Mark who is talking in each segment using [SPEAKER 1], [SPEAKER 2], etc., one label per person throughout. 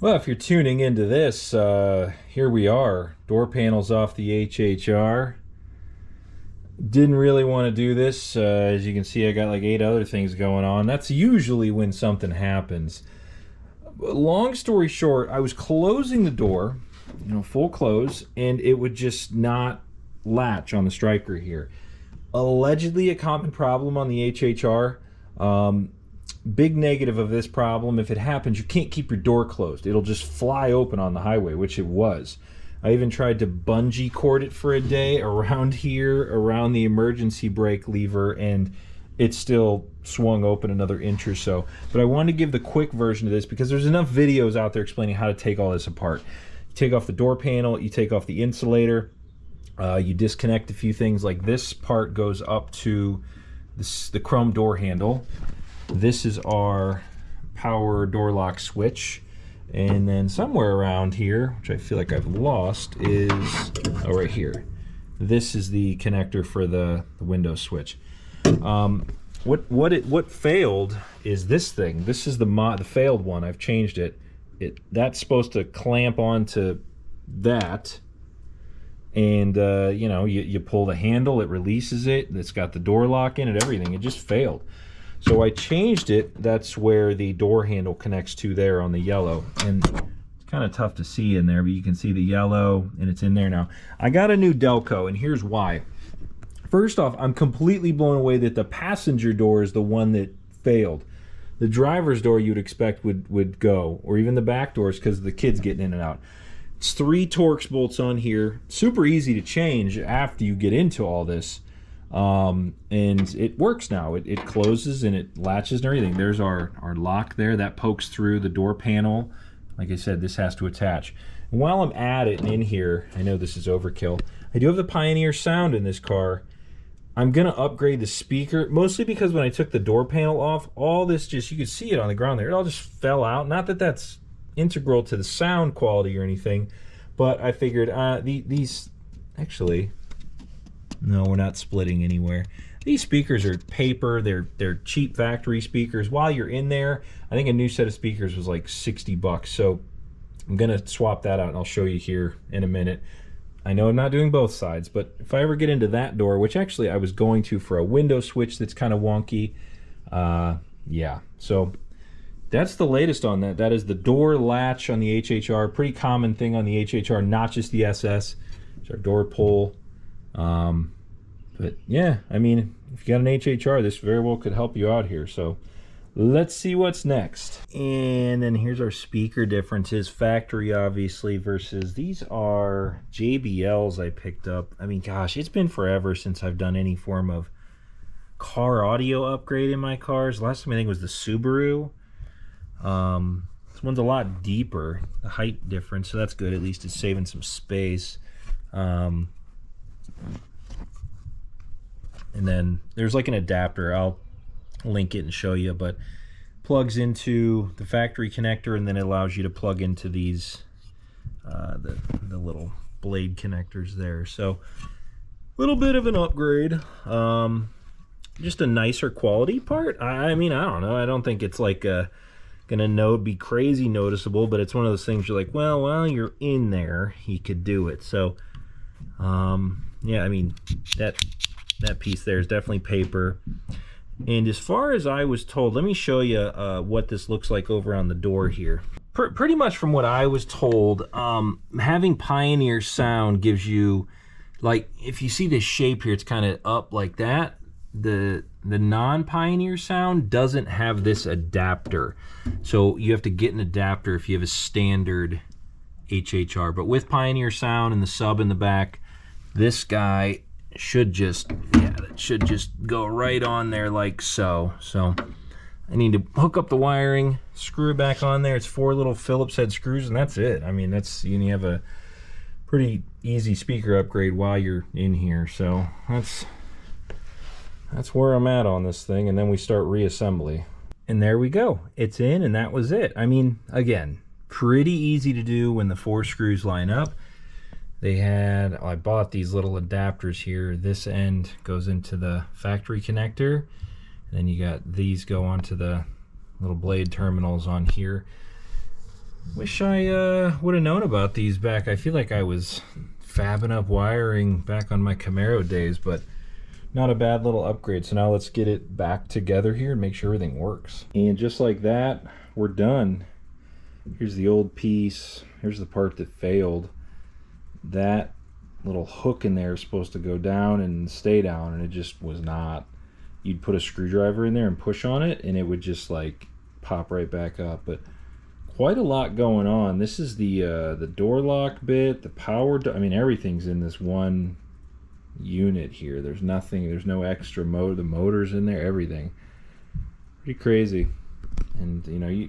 [SPEAKER 1] Well, if you're tuning into this, here we are. Door panels off the HHR. Didn't really want to do this. As you can see, I got like 8 other things going on. That's usually when something happens. Long story short, I was closing the door, full close, and it would just not latch on the striker here. Allegedly a common problem on the HHR. Big negative of this problem, if it happens, you can't keep your door closed. It'll just fly open on the highway, which it was. I even tried to bungee cord it for a day around here, around the emergency brake lever, and it still swung open another inch or so. But I wanted to give the quick version of this because there's enough videos out there explaining how to take all this apart. You take off the door panel, you take off the insulator, you disconnect a few things, like this part goes up to the chrome door handle. This is our power door lock switch, and then somewhere around here, which I feel like I've lost, is right here. This is the connector for the window switch. What failed is this thing. This is the failed one. I've changed it. That's supposed to clamp onto that, and you pull the handle, it releases it. It's got the door lock in it, everything. It just failed. So I changed it. That's where the door handle connects to there on the yellow. And it's kind of tough to see in there, but you can see the yellow, and it's in there now. I got a new Delco, and here's why. First off, I'm completely blown away that the passenger door is the one that failed. The driver's door you'd expect would go, or even the back doors because the kid's getting in and out. It's 3 Torx bolts on here. Super easy to change after you get into all this. And it works now. It closes and it latches and everything. There's our lock there that pokes through the door panel. Like I said, this has to attach. And while I'm at it and in here, I know this is overkill. I do have the Pioneer sound in this car. I'm gonna upgrade the speaker, mostly because when I took the door panel off, all this you could see it on the ground there. It all just fell out. Not that that's integral to the sound quality or anything, but I figured these actually. No, we're not splitting anywhere. These speakers are paper. They're cheap factory speakers. While you're in there, I think a new set of speakers was like 60 bucks. So I'm gonna swap that out and I'll show you here in a minute. I know I'm not doing both sides, but if I ever get into that door, which actually I was going to for a window switch that's kind of wonky, yeah. So that's the latest on that. That is the door latch on the HHR. Pretty common thing on the HHR, not just the SS. It's our door pull. But yeah, I mean, if you got an HHR, this very well could help you out here. So let's see what's next. And then here's our speaker differences. Factory, obviously, versus these are JBLs I picked up. I mean, gosh, it's been forever since I've done any form of car audio upgrade in my cars. Last time I think was the Subaru. This one's a lot deeper, the height difference, so that's good. At least it's saving some space. And then there's like an adapter. I'll link it and show you, but plugs into the factory connector, and then it allows you to plug into these the little blade connectors there. So a little bit of an upgrade. Just a nicer quality part. I mean, I don't know. I don't think it's like gonna be crazy noticeable, but it's one of those things you're like, well, while you're in there, you could do it. So yeah, I mean, that piece there is definitely paper. And as far as I was told, let me show you what this looks like over on the door here. Pretty much from what I was told, having Pioneer sound gives you, like, if you see this shape here, it's kind of up like that. The non-Pioneer sound doesn't have this adapter. So you have to get an adapter if you have a standard HHR. But with Pioneer sound and the sub in the back, this guy should just go right on there like so. So I need to hook up the wiring, screw it back on there. It's 4 little Phillips head screws, and that's it. I mean, you have a pretty easy speaker upgrade while you're in here. So that's where I'm at on this thing, and then we start reassembly. And there we go. It's in, and that was it. I mean, again, pretty easy to do when the 4 screws line up. I bought these little adapters here. This end goes into the factory connector, and then you got these go onto the little blade terminals on here. Wish I would have known about these back. I feel like I was fabbing up wiring back on my Camaro days, but not a bad little upgrade. So now let's get it back together here and make sure everything works. And just like that, we're done. Here's the old piece. Here's the part that failed. That little hook in there is supposed to go down and stay down, and it just was not. You'd put a screwdriver in there and push on it, and it would just like pop right back up. But quite a lot going on. This is the door lock bit, the power. I mean, everything's in this one unit here. There's nothing. There's no extra motor. The motor's in there. Everything. Pretty crazy. And you know,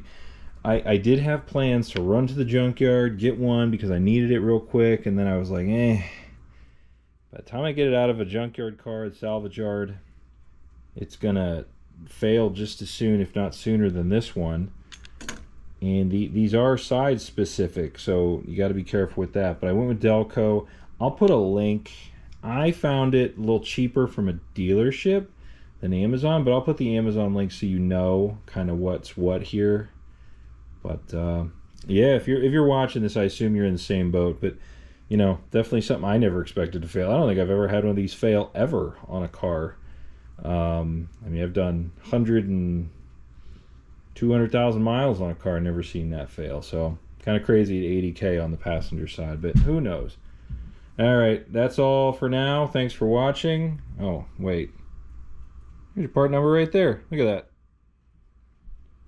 [SPEAKER 1] I did have plans to run to the junkyard, get one because I needed it real quick, and then I was like, by the time I get it out of a junkyard car, the salvage yard, it's gonna fail just as soon, if not sooner, than this one. And these are size specific, so you got to be careful with that. But I went with Delco. I'll put a link. I found it a little cheaper from a dealership than Amazon, but I'll put the Amazon link so you know kind of what's what here. But yeah, if you're watching this, I assume you're in the same boat. But you know, definitely something I never expected to fail. I don't think I've ever had one of these fail ever on a car. I mean, I've done 100 and 200,000 miles on a car, never seen that fail. So kind of crazy at 80K on the passenger side, but who knows. All right, that's all for now. Thanks for watching. Oh wait, here's your part number right there. Look at that.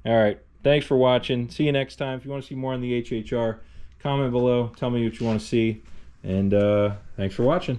[SPEAKER 1] All right, thanks for watching. See you next time. If you want to see more on the HHR, comment below, tell me what you want to see, and thanks for watching.